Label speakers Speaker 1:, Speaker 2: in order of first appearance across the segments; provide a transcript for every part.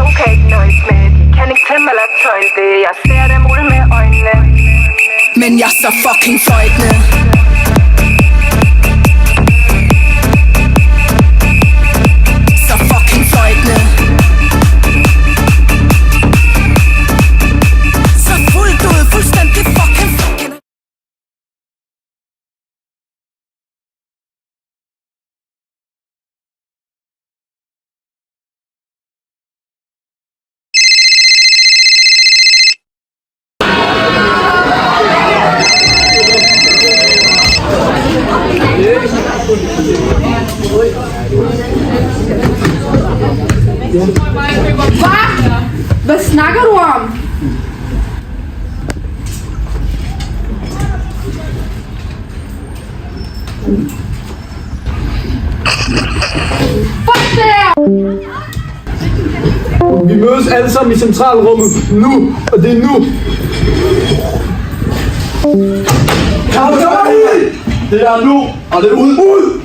Speaker 1: to kan ikke nøjes med. De kan ikke klemme eller tøjle det. Jeg ser dem rulle med øjnene,
Speaker 2: men jeg er så fucking fløjtende. Så fucking fløjtende. Så fuldt ud, fuldstændig fucking fucking.
Speaker 3: Hvad snakker du om? Fuck det!
Speaker 4: Vi mødes alle sammen i centralrummet nu, og det er nu. Det er nu, og det er ud!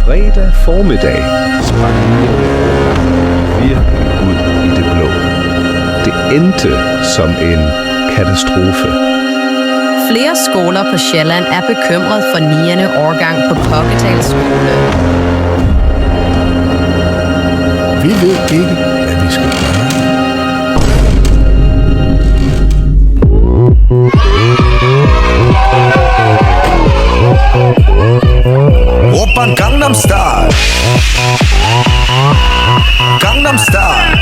Speaker 5: Fredag formiddag sprang virkelig ud i det blå. Det endte som en katastrofe.
Speaker 6: Flere skoler på Sjælland er bekymret for 9. årgang på Kokkedal skole.
Speaker 5: Vi ved ikke, hvad vi skal gøre.
Speaker 7: Oppan Gangnam Style. Gangnam Style.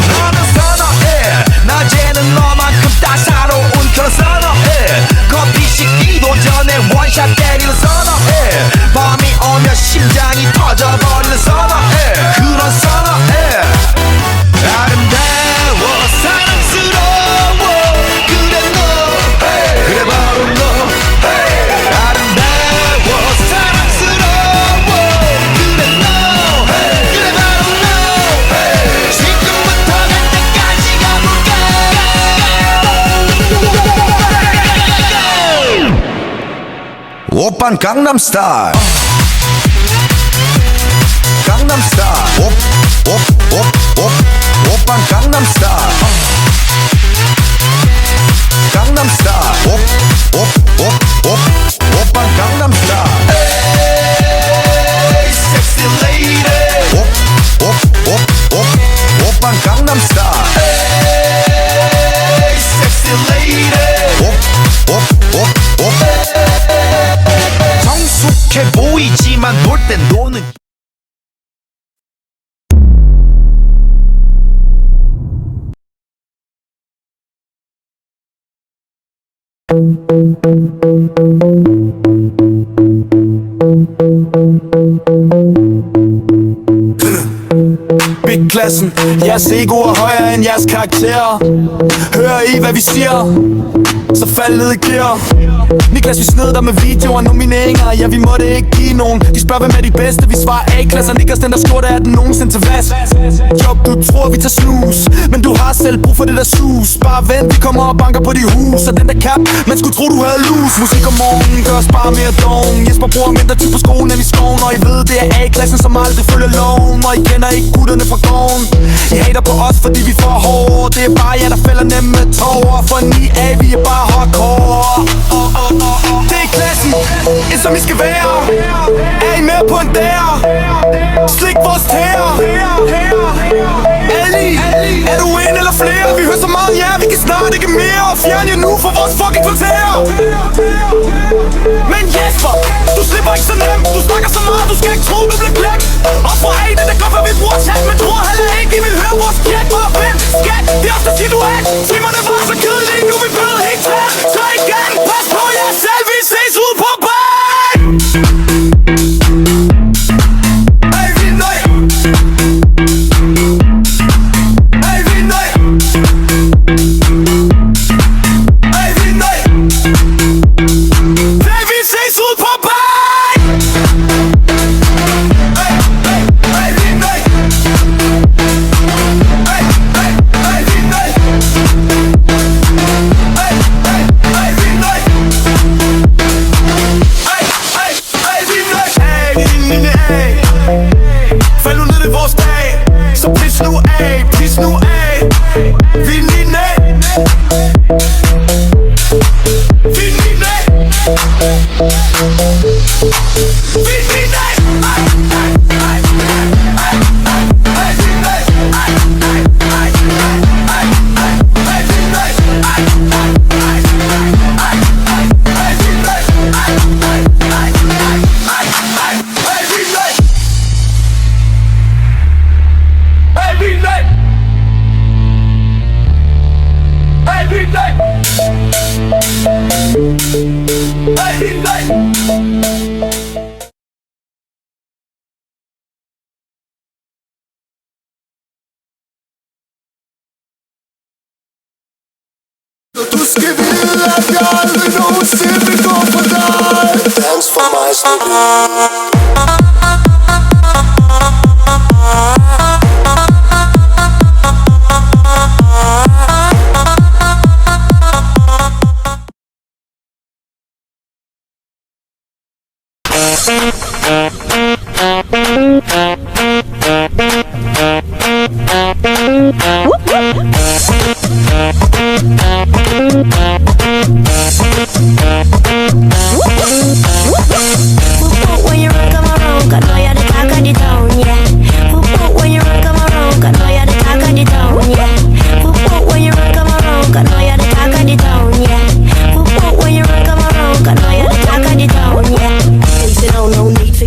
Speaker 7: 나는 선어해. 낮에는 너만큼 따사로운 그런 선어해. 커피 식기도 전에 원샷 때리는 선어해. 밤이 오면 심장이 터져버리는 선어해. 그런 선어해. 아름다워 사랑스러워 그래 너 그래 바로 너 아름다워 사랑스러워 그래 너 그래 바로 너 지금부터 갈 때까지 가볼까 오빤 강남스타일 강남스타일 오빤 강남스타일 강남스타일 오빤 강남스타일 Hey sexy lady 오빤 강남스타일 Hey sexy lady 성숙해 보이지만 놀 땐 노는
Speaker 4: Big-klassen, jeres ego er højere end jeres karakterer. Hører I hvad vi siger? Så fald ned i gear. Niklas, vi snød dig med videoer, nomineringer. Ja, vi måtte ikke give nogen. De spørger hvem er de bedste, vi svarer A-klasser. Niklas, den der skjorte er den nogensinde til vask. Job, du tror vi tager snus, men du har selv brug for det der sus. Bare vent, vi kommer og banker på de hus. Og den der cap, man skulle tro du havde lus. Musik om morgenen gør os bare mere doven. Jesper bruger mindre tid på skolen end i skoven. Og I ved det er A-klassen som aldrig følger loven. Og I kender ikke gutterne fra gården. I hater på os fordi vi får hårde. Det er bare jer der fælder nemme tårer. For 9A vi er bare hardcore. Det er klassen, som I skal være. Er I med på en der? Slik vores tæer. Ali, er du en eller flere? Vi hører så meget, ja, vi kan snart ikke mere. Fjern jer nu fra vores fucking kvarter. Men Jesper, du slipper ikke så nemt. Du snakker så meget, du skal ikke tro, du bliver glemt. Og fra en af det gør, hvad vi bruger chat. Men tror heller ikke, I vil høre vores pjek. Bare vent, skat, det er ofte siger du at timerne var så kedelige, nu er vi blevet helt tæt. Så igen, pas på jer selv, vi ses ude på banen. Hey, vi er nøj. Hey, vi er nøj. Hey, vi er nøj. Hey, vi ses ude på banen. Hey, vi er nøj. Hey, vi er nøj. Du skal vide, at jeg aldrig nogensinde vil gå for dig. Dans for mig,
Speaker 8: When you run, come around, I know you're the talk of the town, yeah. When you run, come around, I know you're the talk of the town, yeah. When you run, come around, I know you're the talk of the town, yeah. When you run, come around, I know you're the talk of the town, yeah. They say no need to.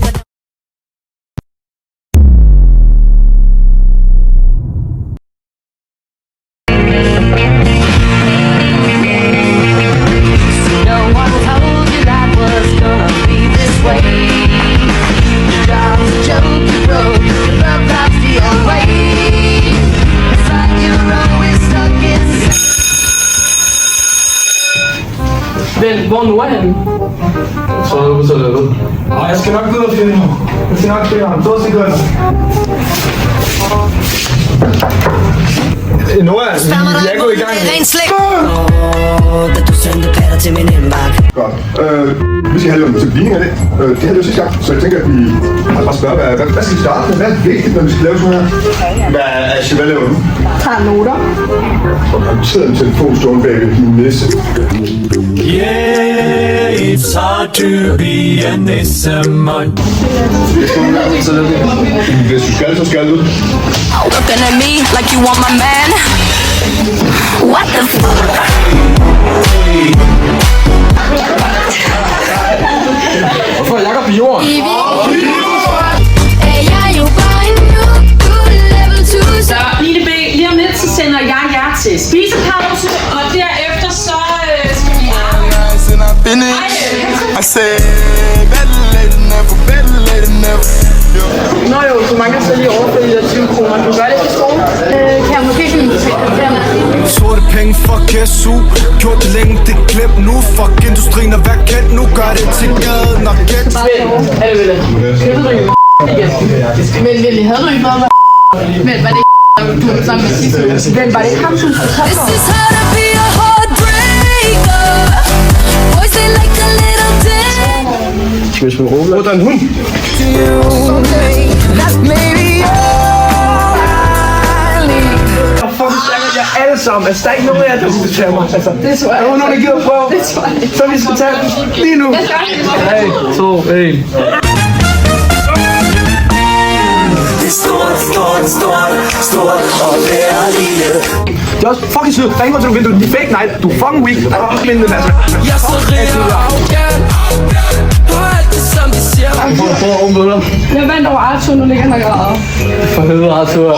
Speaker 3: Hvor nu er han?
Speaker 9: Så er du på toilettet. Nej, jeg skal nok ud og finde ham. Jeg skal nok finde ham. 2 sekunder. Nora, jeg går i gang.
Speaker 8: Da du sendte patter til min indbakke.
Speaker 10: Godt. Vi skal have lidt til ligning af det. Det her er jo sidste gang, så jeg tænker, at vi bare spørger, hvad skal vi starte med? Hvad er vigtigt, når vi skal lave sådan her? Hvad laver du?
Speaker 3: Tager noter.
Speaker 10: Og han sidder en telefon stående bag ved din næse.
Speaker 4: Yeah, it's hard to be a nissemann.
Speaker 10: Hvis du skal, så skal du.
Speaker 2: Looking at me like you want my man. What the fuck?
Speaker 9: Hvorfor er Jakob på jorden?
Speaker 3: Line B, lige om lidt, så sender jeg jer til spisepause, og derefter så skal vi
Speaker 4: I said, better late than never, better late than never.
Speaker 3: Nå jo, så mange kan så lige overføre de der 20 kroner. Du gør det til skole. Kan jeg måske ikke tage
Speaker 4: Sorte penge, fuck SU. Gjort det længe, det glem nu. Fuck industrien og vær kendt nu. Gør det til gaden og gæt.
Speaker 3: Er det vel det? Men Lille, havde du ikke noget med men var det du var sammen med sidste? Men var det ikke ham, som skulle tage for?
Speaker 2: This is how to be a heartbreaker. Boys, they like a little dick.
Speaker 9: Skal vi spille råbe? Hvor er der en hund? Fucking stakker jer alle sammen. Altså, der er ikke nogen af jer, der skal tage mig. Altså,
Speaker 3: Det tror jeg.
Speaker 9: er der nogen, der gider prøve?
Speaker 3: Det tror jeg.
Speaker 9: Så vi skal tage den lige nu. 3, 2, 1.
Speaker 4: Stort og være lille.
Speaker 9: Det er også fucking sygt. Der er ingen grund til, at du vinder. Du er fake night. Du er fucking weak. Der er også mindre, altså.
Speaker 4: Jeg er så rig og arrogant. På alt det, som de siger.
Speaker 9: Prøv at åbne dig.
Speaker 3: Jeg vandt over Arthur, nu ligger han og græder.
Speaker 9: For helvede, Arthur.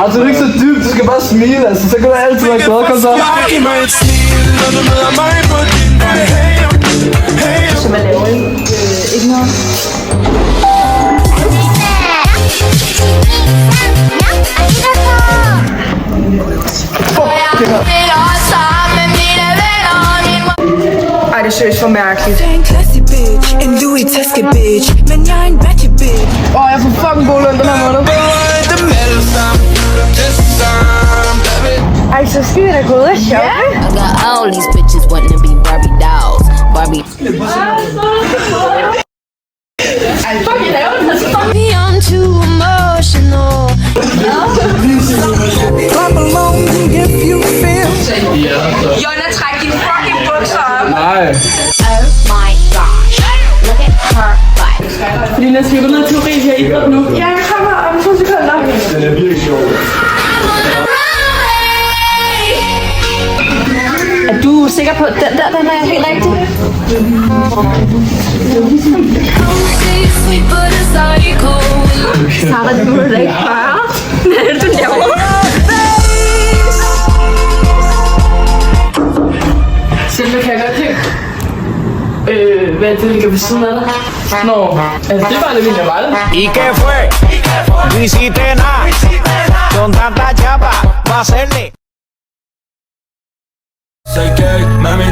Speaker 9: Arthur, det er ikke så dybt. Du skal bare smile, altså. Så kan du altid være glad. Kom så.
Speaker 4: Giv mig et smil, når du møder mig på din vej.
Speaker 3: Så man laver ikke noget. Ej, det er seriøst for mærkeligt.
Speaker 2: Jeg er en classy bitch, en Louis taske bitch, men jeg er en ratchet bitch.
Speaker 3: Jeg får fucking god løn den her måned. Ej, så skal vi da gå ud og shoppe.
Speaker 8: I got all these bitches wanting to be Barbie dolls. Barbie.
Speaker 3: Ej, fuck, I laver den her så.
Speaker 8: I'm too emotional.
Speaker 4: Clap along if you feel.
Speaker 3: Jonna, træk dine fucking bukser op.
Speaker 9: Nej.
Speaker 8: Oh my gosh. Look at her butt.
Speaker 3: Fordi jeg skal gå ned til Ulrike og idræt nu. Ja, jeg kommer om 2 sekunder.
Speaker 10: Den er virkelig sjov.
Speaker 3: Er du sikker på, at den er helt rigtig? Sarah, du er da ikke bare. Hvad er det, du laver? Selve kan jeg godt lide. Hvad er det, der ligger ved siden af dig? Nå, altså det var det, min var det.
Speaker 7: ¿Y qué fue? No hiciste nada. Con tanta chapa, va a hacerle.
Speaker 4: Say gay, mami,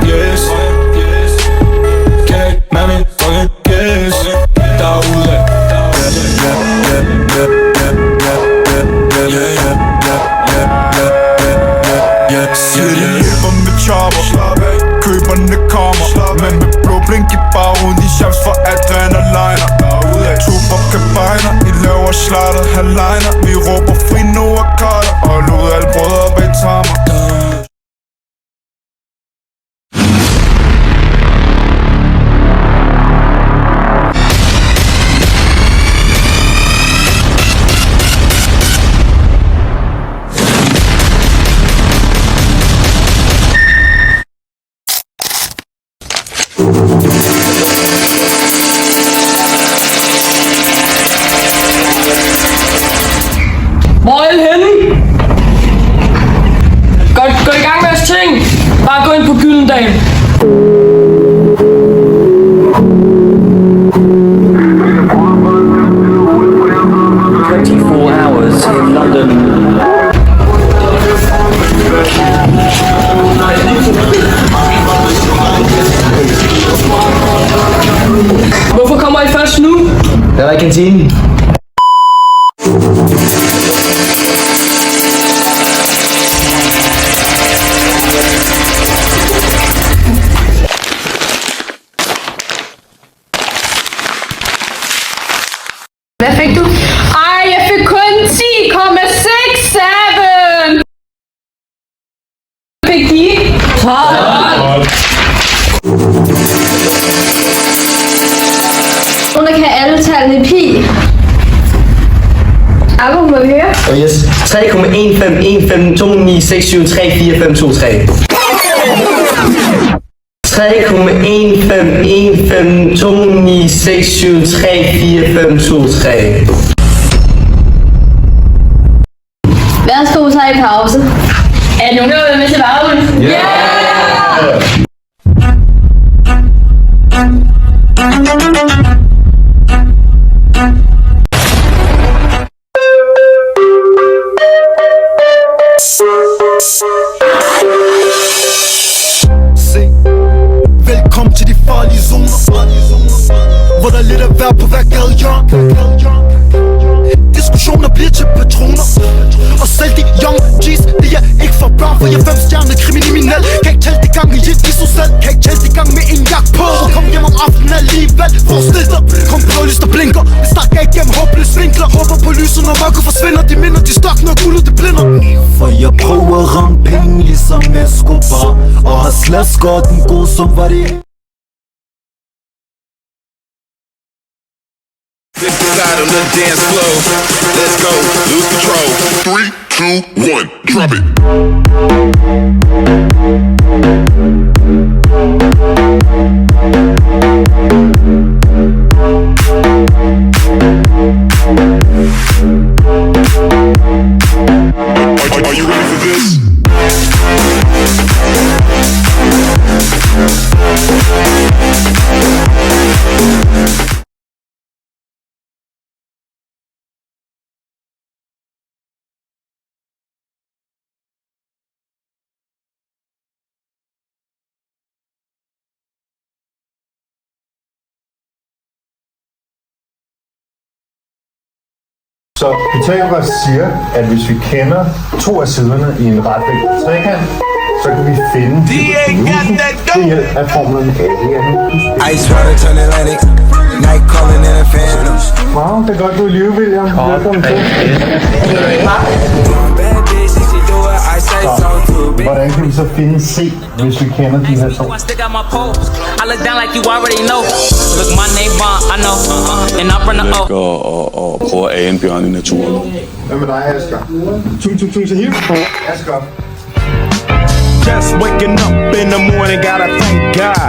Speaker 4: yes. Gay, mami, yes. Derude.
Speaker 10: Siger de hjælper med chopper, køberne kommer, men med blå blink i bagen, de chance for adrenaliner. Tuber kabiner, de laver slattet halvliner, vi råber fri nu og kolder, og lod alle brødre bag tammer.
Speaker 3: Hvor er I henne? Gå i gang med jeres ting. Bare gå ind på Gyldendal.
Speaker 9: Hours in London.
Speaker 3: Hvorfor kommer I først nu?
Speaker 9: Der er i kantinen.
Speaker 6: Hvad fik du?
Speaker 3: Ej, jeg fik kun 10,67. Fik de? 12.
Speaker 6: Hun kan alle tallene i pi. Abo, må vi høre?
Speaker 9: Oh yes. 3,1515296734523. 3,1515296734523.
Speaker 6: Værsgo, så i pause.
Speaker 3: Er nogen, der vil være med til varmen? Ja!
Speaker 7: Velkommen til de farlige zoner, hvor der er lidt at være på hver gadehjørne. Diskussioner bliver til patroner, og selv de young G's, det er ikke for børn, for jeg er 5-stjernet kriminel. Kan ikke tælle de gange i et iso selv, kan ikke tælle de gange med en jakke på. Kom hjem om aftenen alligevel, forestil dig, kom blålys der blinker. Vi snakker igennem håbløse vinkler, håber på lyset når mørket forsvinder. De minder, de størkner, og guldet det blinder. For jeg prøver at ramme penge ligesom Escobar, og har slasker den gode som var det.
Speaker 10: This is out on the dance floor. Let's go, lose control. 3, 2, 1, drop it. Are you ready for this? Så Pythagoras siger, at hvis vi kender to af siderne i en retvinklet trekant, så kan vi finde det hjælp af formlen A.
Speaker 7: Ice water turn Atlantic. Night calling in a phantom.
Speaker 10: Wow, det er godt, du er i live, William. Velkommen til. Så, hvordan kan vi så finde C, hvis vi kender de her to?
Speaker 11: Og prøve at age en bjørn i naturen.
Speaker 10: Hvad med dig, Asger? Tung, så hiv. Asger.
Speaker 7: Just waking up in the morning, gotta thank God.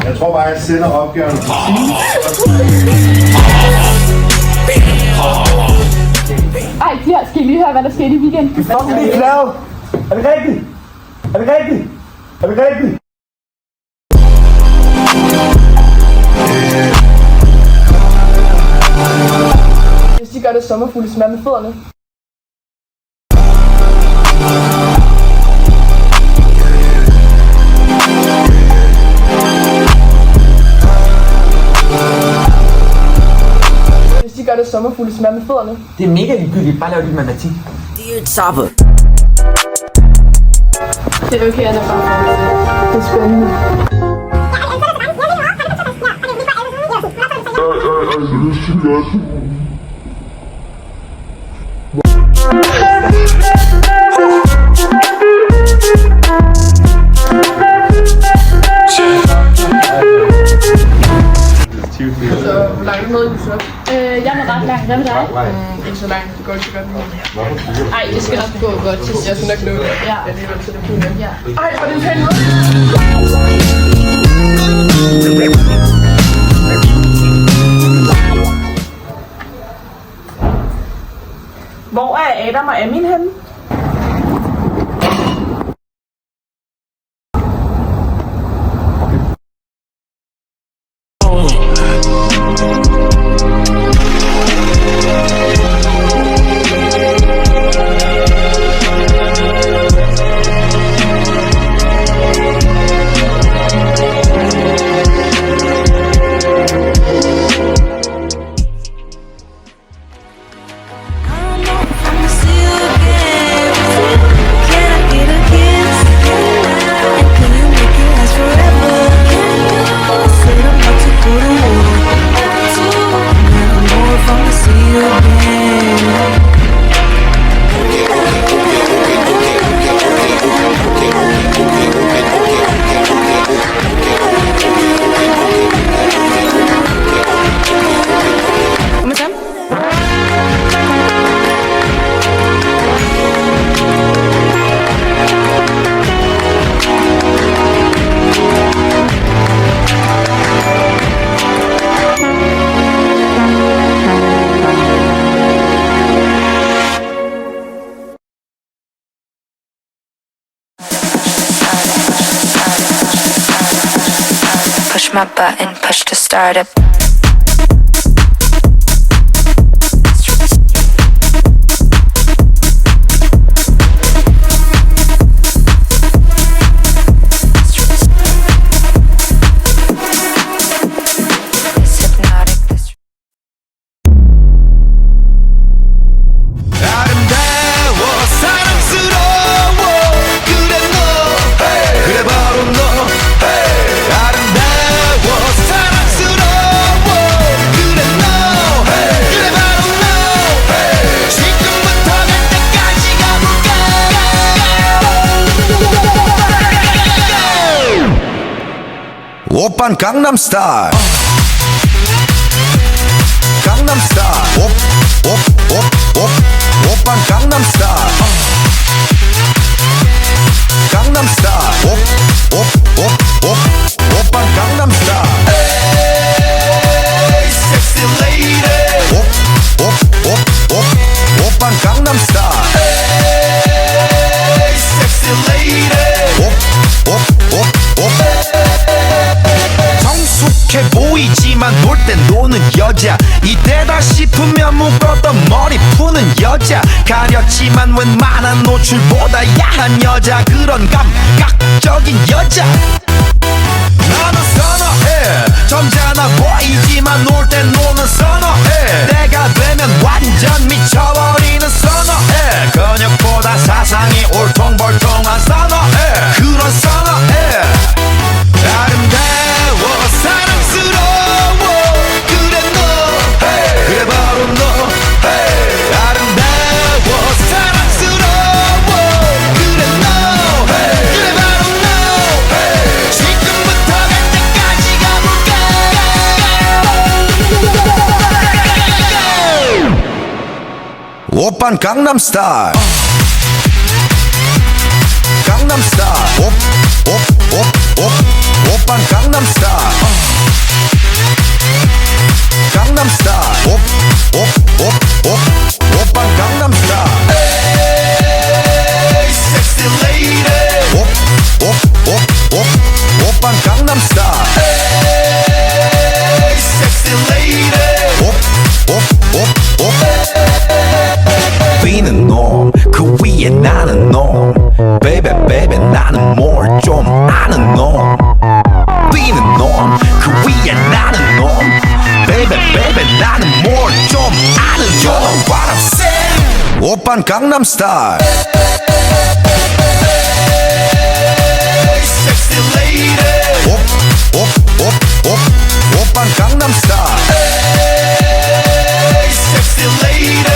Speaker 10: Jeg tror bare, jeg sender opgaven til
Speaker 3: Ej, Pia, skal I lige høre, hvad der skete i weekenden?
Speaker 10: Fuck, det er klart. Er det rigtigt?
Speaker 7: Er det rigtigt? Er det rigtigt?
Speaker 12: Hvis de gør det sommerfugle, smør med fødderne. Hvis de gør det sommerfugle, smør med fødderne.
Speaker 13: Det er mega ligegyldigt, bare lav dit matematik. Det er et sapper.
Speaker 12: Det er okay, han er bare for det er spændende. Så hvor langt ned er du så?
Speaker 14: Jeg er ret langt. Hvad med dig?
Speaker 12: Ikke så langt. Det går ikke så godt.
Speaker 14: Nej, det skal nok gå godt til
Speaker 12: Jeg skal nok nå det.
Speaker 14: Ja.
Speaker 12: Alligevel til det kunne.
Speaker 14: Ja.
Speaker 12: Ej, hvor er det pænt ud. Hvor er Adam og Amin henne?
Speaker 15: Push my button, push to start up.
Speaker 16: 오빤 강남스타일 강남스타일 오빤 강남스타일 강남스타일 오빤 강남스타일 에이 섹시 레이디 오빤 강남스타일 에이 섹시 레이디 성숙해 보이지만 놀 땐 노는 여자 이때다 싶으면 묶었던 머리 푸는 여자 가렸지만 웬만한 노출보다 야한 여자 그런 감각적인 여자 나는 선어해 점잖아 보이지만 놀 땐 노는 선어해 내가 되면 완전 미쳐버리는 선어해 근육보다 사상이 올통벌통한 선어해 그런 선어해 아름다워 사랑스러워 그래 너 그래 바로 너 아름다워 사랑스러워 그래 너 그래 바로 너 지금부터 갈 때까지 가볼까 오빤 강남스타일 강남스타일 오빤 강남스타일 강남스타일 오빤 강남스타일 에이 섹시 레이디 오빤 강남스타일
Speaker 4: Sexy lady
Speaker 16: 오빤 강남스타일
Speaker 4: Sexy lady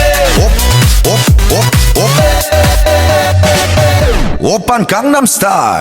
Speaker 16: 오빤 강남스타일